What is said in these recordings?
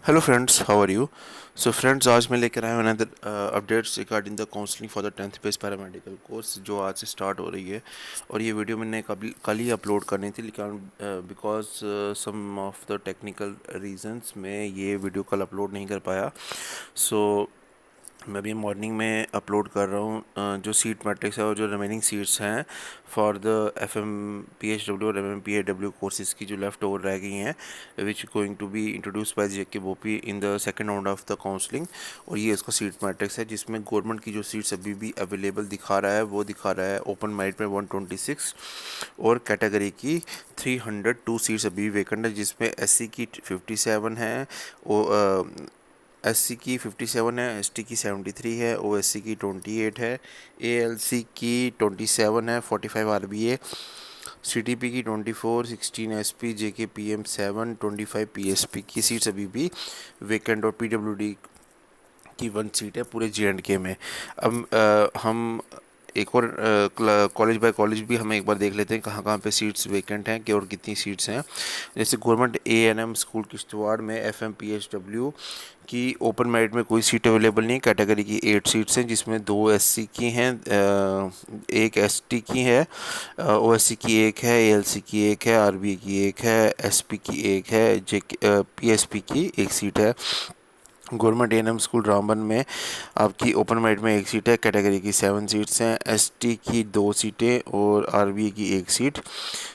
Hello friends, how are you. So friends, आज मैं लेकर आया हूँ another updates regarding the counselling for the 10th base paramedical course जो आज से स्टार्ट हो रही है। और ये वीडियो मैंने कल ही अपलोड करनी थी, लेकिन because some of the technical reasons मैं ये वीडियो कल अपलोड नहीं कर पाया। सो मैं अभी मॉर्निंग में अपलोड कर रहा हूँ। जो सीट मैट्रिक्स है और जो रिमेनिंग सीट्स हैं फॉर द FMPHW और MMPAW कोर्सेज की जो लेफ़्ट ओवर रह गई हैं, which going to be introduce by JKBOP in the second round of the counselling. और ये इसका सीट मैट्रिक्स है, जिसमें गवर्नमेंट की जो सीट्स अभी भी अवेलेबल दिखा रहा है वो दिखा रहा है ओपन मेरिट में 126 और कैटेगरी की 302 सीट्स अभी वेकेंट है, जिसमें SC की 57 है, SC की 57 है, ST की 73 है, OSC की 28 है, ALC की 27 है, 45 RBA, CTP की 24, 16 SP, JKPM 7, 25 PSP की सीट्स अभी भी वेकेंट और PWD की 1 सीट है पूरे JNK में। अब हम एक और कॉलेज बाय कॉलेज भी हम एक बार देख लेते हैं कहाँ कहाँ पे सीट्स वेकेंट हैं कि और कितनी सीट्स हैं। जैसे गवर्नमेंट ANM स्कूल किश्तवाड़ में FMPHW की ओपन मेरिट में कोई सीट अवेलेबल नहीं है। कैटेगरी की 8 सीट्स हैं, जिसमें 2 SC की हैं, एक ST की है, OSC की एक है, ALC की एक है, RBA की एक है, SP की एक है, PSP की एक सीट है। गवर्नमेंट ANM स्कूल रामबन में आपकी ओपन मेरिट में एक सीट है। कैटेगरी की 7 सीट्स हैं, ST की 2 सीटें और RBA की एक सीट,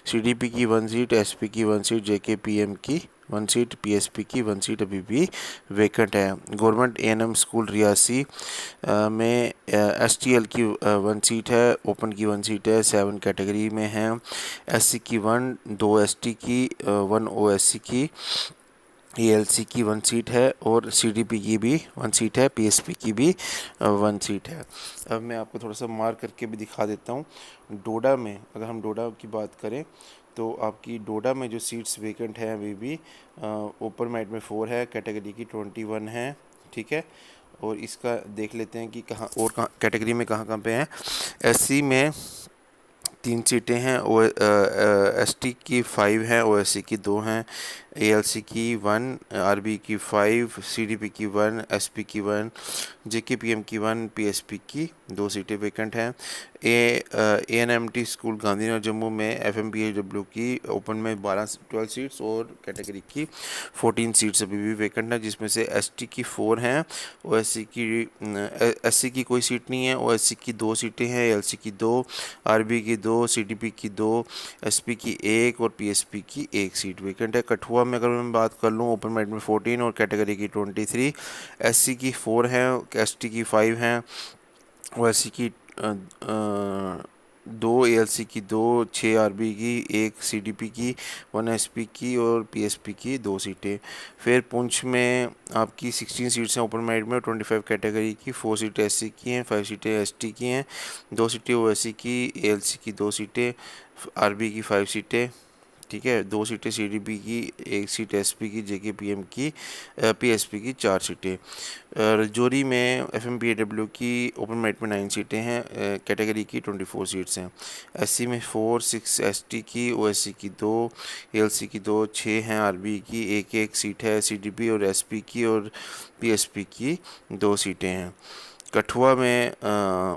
CDP की 1 सीट, SP की 1 सीट, JKPM की 1 सीट, PSP की 1 सीट अभी भी वेकेंट है। गवर्नमेंट ANM स्कूल रियासी में STL की 1 सीट है, ओपन की 1 सीट है, 7 कैटेगरी में है, SC की 1, 2 ST की, 1 OSC की, ALC की 1 सीट है और CDP की भी 1 सीट है, PSP की भी 1 सीट है। अब मैं आपको थोड़ा सा मार्क करके भी दिखा देता हूँ। डोडा में, अगर हम डोडा की बात करें तो आपकी डोडा में जो सीट्स वेकेंट हैं अभी भी ओपन मेरिट में 4 है, कैटेगरी की 21 है, ठीक है। और इसका देख लेते हैं कि कहाँ और कहाँ कैटेगरी में कहाँ कहाँ पे हैं। SC में 3 सीटें हैं, ST की 5 हैं, OSC की 2 हैं, ALC की 1, RB की 5, CDP की 1, SP की 1, JKPM की 1, PSP की 2 सीटें वेकेंट हैं। ANMT स्कूल गांधीनगर जम्मू में FMPHW की ओपन में 12 सीट्स और कैटेगरी की 14 सीट्स अभी भी वेकेंट है, जिसमें से ST की 4 हैं, OSC की SC की कोई सीट नहीं है, OSC की 2 सीटें हैं, ALC की 2, RB की 2, CDP की 2, SP की 1 और PSP की 1 सीट वेकेंट है। कठुआ में अगर मैं बात कर लूँ, ओपन मेरिट में 14 और कैटेगरी की 23, SC की 4 हैं, ST की 5 हैं, OSC की 2, ALC की 2, 6 RB की, 1 CDP की, 1 SP की और PSP की 2 सीटें। फिर पुंछ में आपकी 16 सीट्स हैं ओपन मेरिट में, 25 कैटेगरी की, 4 सीटें SC की हैं, 5 सीटें ST की हैं, 2 सीटें OSC की, ALC की 2 सीटें, RB की 5 सीटें, ठीक है, 2 सीटें CDP की, 1 सीट SP की, JKPM की, PSP की 4 सीटें। रजौरी में FMPAW की ओपन मेरिट में 9 सीटें हैं, कैटेगरी की 24 सीट्स हैं, SC में 4, 6 ST की, OSC की 2, ALC की 2, 6 हैं RB की, एक एक सीट है CDP और SP की और PSP की 2 सीटें हैं। कठुआ में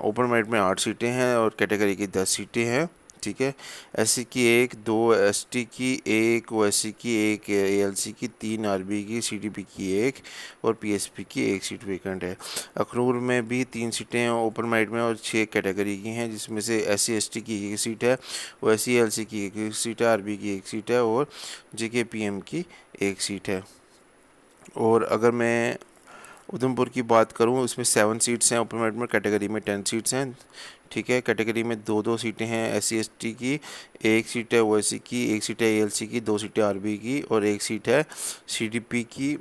ओपन मेरिट में 8 सीटें हैं और कैटेगरी की 10 सीटें हैं, ठीक है। SC की 1, 2 ST की 1, OSC की 1, ALC की 3, RB की, CDP की 1 और PSP की 1 सीट वेकेंट है। अखनूर में भी 3 सीटें ओपन मेरिट में और 6 कैटेगरी की हैं, जिसमें से SC ST की 1 सीट है, OSC ALC की 1 सीट है, RB की 1 सीट है और JKPM की 1 सीट है। और अगर मैं उधमपुर की बात करूं, उसमें 7 सीट्स हैं ओपन मेरिट में, कैटेगरी में 10 सीट्स हैं, ठीक है। कैटेगरी में 2-2 सीटें हैं SC ST की, 1 सीट है OSC की, 1 सीट है ALC की, 2 सीटें RB की और 1 सीट है CDP की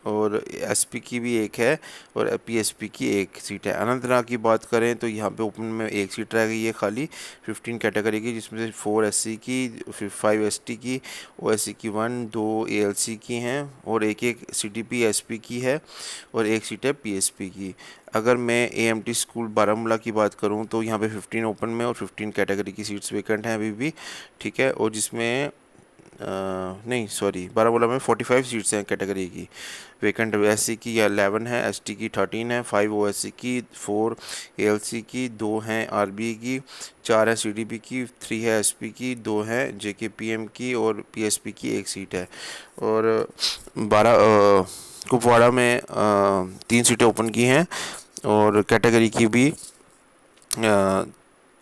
और SP की भी 1 है और PSP की 1 सीट है। अनंतनाग की बात करें तो यहाँ पे ओपन में 1 सीट रह गई है खाली 15 कैटेगरी की, जिसमें से 4 SC की, फिर 5 ST की, OSC की 1, 2 ALC की हैं और एक एक CDP SP की है और 1 सीट है PSP की। अगर मैं AMT स्कूल बारामूला की बात करूँ तो यहाँ पे 15 ओपन में और 15 कैटेगरी की सीट्स वेकेंट हैं अभी भी, ठीक है। और जिसमें नहीं सॉरी, बारामूला में 45 सीट्स हैं कैटेगरी की वेकेंट। एससी की 11 है, एसटी की 13 है, 5 ओएससी की, 4 एएलसी की, 2 हैं आरबीए की, 4 है सीडीपी की, 3 है एसपी की, 2 है जेकेपीएम की और पीएसपी की 1 सीट है। और 12 कुपवाड़ा में 3 सीटें ओपन की हैं और कैटेगरी की भी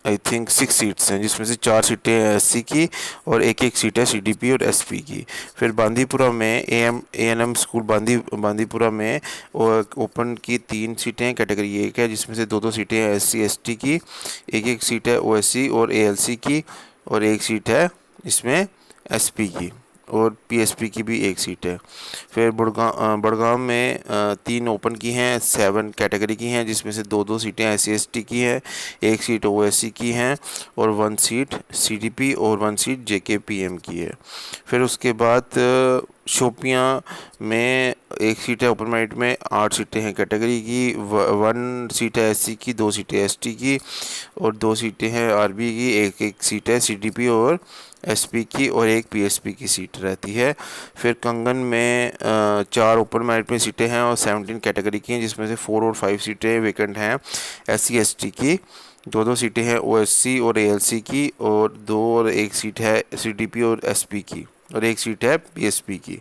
आई थिंक 6 सीट्स हैं, जिसमें से 4 सीटें एससी की और एक सीट है सीडीपी और एसपी की। फिर बांदीपुरा में एएनएम स्कूल बांदीपुरा में ओपन की 3 सीटें कैटेगरी 1 है, जिसमें से 2 सीटें हैं एससी एसटी की, एक सीट है ओएससी और एएलसी की और 1 सीट है इसमें एसपी की और पीएसपी की भी 1 सीट है। फिर बड़गांव में 3 ओपन की हैं, 7 कैटेगरी की हैं, जिसमें से 2 सीटें एससी एसटी की है, 1 सीट ओएससी की हैं और 1 सीट सीडीपी और 1 सीट जेकेपीएम की है। फिर उसके बाद शोपियां में 1 सीट है ओपन मेरिट में, 8 सीटें हैं कैटेगरी की, 1 सीट है एससी की, 2 सीटें एसटी की और 2 सीटें हैं आरबी की, एक सीट है सीडीपी और एसपी की और 1 पीएसपी की सीट रहती है। फिर कंगन में 4 ओपन मेरिट में सीटें हैं और 17 कैटेगरी की हैं, जिसमें से 4 और 5 सीटें वेकेंट हैं एससी एसटी की, 2 सीटें हैं ओएससी और एएलसी की और 2 और 1 सीट है सीडीपी और एसपी की और 1 सीट है पीएसपी की।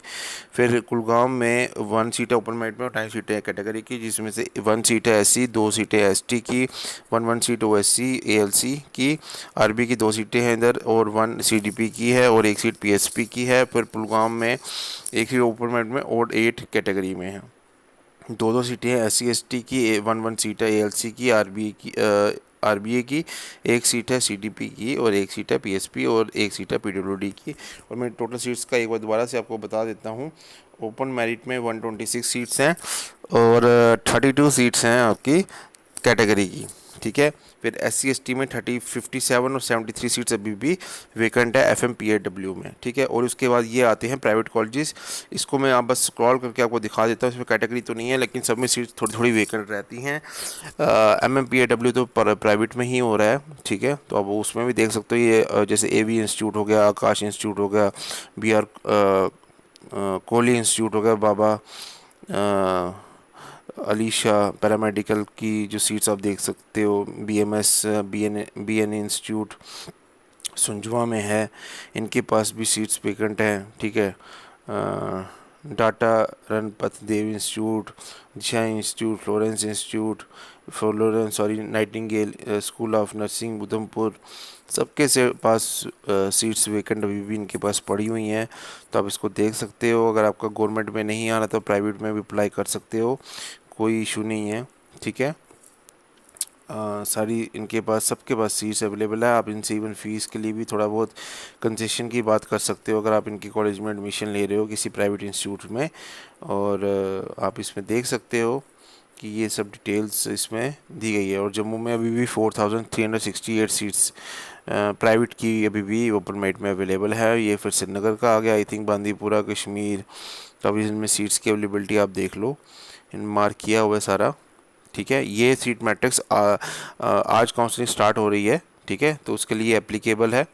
फिर कुलगाम में 1 सीट है ओपन मेरिट में और 2.5 सीटें हैं कैटेगरी की, जिसमें से 1 सीट है एससी, 2 सीटें एसटी की, 1 सीट ओएससी एएलसी की, आरबी की 2 सीटें हैं इधर और 1 सीडीपी की है और 1 सीट पीएसपी की है। फिर कुलगाम में 1 सीट ओपन मेरिट में और 8 कैटेगरी में है, 2 सीटें हैं एससी एसटी की, 1 सीट है एएलसी की, आरबीए की, 1 सीट है सीडीपी की और 1 सीट है पीएसपी और 1 सीट है पीडब्ल्यूडी की। और मैं टोटल सीट्स का एक बार दोबारा से आपको बता देता हूँ। ओपन मेरिट में 126 सीट्स हैं और 32 सीट्स हैं आपकी कैटेगरी की, ठीक है। फिर एससी एसटी में 57 और 73 सीट्स अभी भी वेकेंट है एफएमपीएडब्ल्यू में, ठीक है। और उसके बाद ये आते हैं प्राइवेट कॉलेजेस। इसको मैं आप बस स्क्रॉल करके आपको दिखा देता हूँ, इसमें कैटेगरी तो नहीं है लेकिन सब में सीट्स थोड़ी थोड़ी वेकेंट रहती हैं। एमएमपीएडब्ल्यू तो प्राइवेट में ही हो रहा है, ठीक है। तो अब उसमें भी देख सकते हो, ये जैसे एवी इंस्टीट्यूट हो गया, आकाश इंस्टीट्यूट हो गया, BR कोहली इंस्टीट्यूट हो गया, बाबा अलीशा पैरामेडिकल की जो सीट्स आप देख सकते हो, बीएमएस बीएन इंस्टीट्यूट सुंजवा में है, इनके पास भी सीट्स वेकेंट हैं, ठीक है। डाटा Ranpat Dev institute, Disha institute, Florence Nightingale school of nursing Udhampur, सबके से पास सीट्स वेकेंट अभी भी इनके पास पड़ी हुई हैं। तो आप इसको देख सकते हो। अगर आपका गवर्नमेंट में नहीं आ रहा तो प्राइवेट में भी अप्लाई कर सकते हो, कोई इशू नहीं है, ठीक है। सारी इनके पास सबके पास सीट्स अवेलेबल है। आप इनसे इवन फ़ीस के लिए भी थोड़ा बहुत कंसेशन की बात कर सकते हो अगर आप इनके कॉलेज में एडमिशन ले रहे हो किसी प्राइवेट इंस्टीट्यूट में। और आप इसमें देख सकते हो कि ये सब डिटेल्स इसमें दी गई है। और जम्मू में अभी भी 4368 सीट्स प्राइवेट की अभी भी ओपन मेरिट में अवेलेबल है। ये फिर श्रीनगर का आ गया, आई थिंक बांदीपुरा कश्मीर। तो अभी इनमें सीट्स की अवेलेबिलिटी आप देख लो, इन मार्क किया हुआ है सारा, ठीक है। ये सीट मैट्रिक्स आज काउंसलिंग स्टार्ट हो रही है, ठीक है। तो उसके लिए एप्लीकेबल है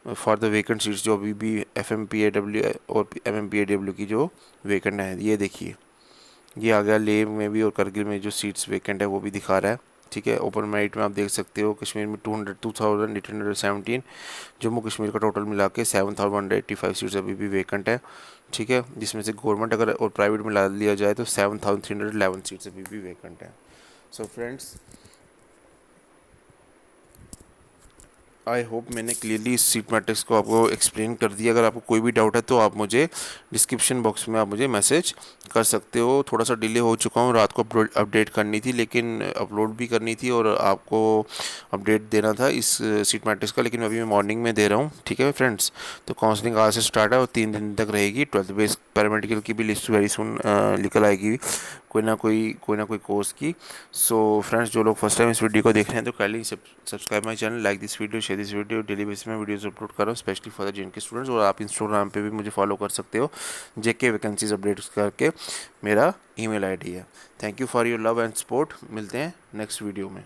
फॉर द वेकेंट सीट्स जो अभी भी एफएमपीएडब्ल्यू और एमएमपीएडब्ल्यू की जो वेकेंट है। ये देखिए, ये आ गया लेह में भी और करगिल में जो सीट्स वेकेंट है वो भी दिखा रहा है, ठीक है। ओपन मेरिट में आप देख सकते हो कश्मीर में 2817, जम्मू कश्मीर का टोटल मिला के 7185 सीट्स अभी भी वेकेंट है, ठीक है। जिसमें से गवर्नमेंट अगर और प्राइवेट में ला लिया जाए तो 7311 सीट्स अभी भी वेकेंट है। सो फ्रेंड्स, आई होप मैंने क्लियरली इस सीट मैट्रिक्स को आपको एक्सप्लेन कर दिया। अगर आपको कोई भी डाउट है तो आप मुझे डिस्क्रिप्शन बॉक्स में आप मुझे मैसेज कर सकते हो। थोड़ा सा डिले हो चुका हूँ, रात को अपडेट करनी थी लेकिन अपलोड भी करनी थी और आपको अपडेट देना था इस सीट मैट्रिक्स का, लेकिन अभी मैं मॉर्निंग में दे रहा हूँ, ठीक है फ्रेंड्स। तो काउंसलिंग आज से स्टार्ट है और 3 दिन तक रहेगी। 12th बेस पैरामेडिकल की भी लिस्ट वेरी सुन निकल आएगी, कोई ना कोई कोर्स की। सो फ्रेंड्स, जो लोग फर्स्ट टाइम इस वीडियो को देख रहे हैं तो kindly subscribe my channel, like this video, share this video. Daily basis में वीडियोस अपलोड कर रहा हूँ specially for the JNK students. और आप इंस्टाग्राम पे भी मुझे फॉलो कर सकते हो, जेके वैकेंसीज अपडेट्स करके मेरा ईमेल आईडी है। Thank you for your love and support. मिलते हैं नेक्स्ट वीडियो में।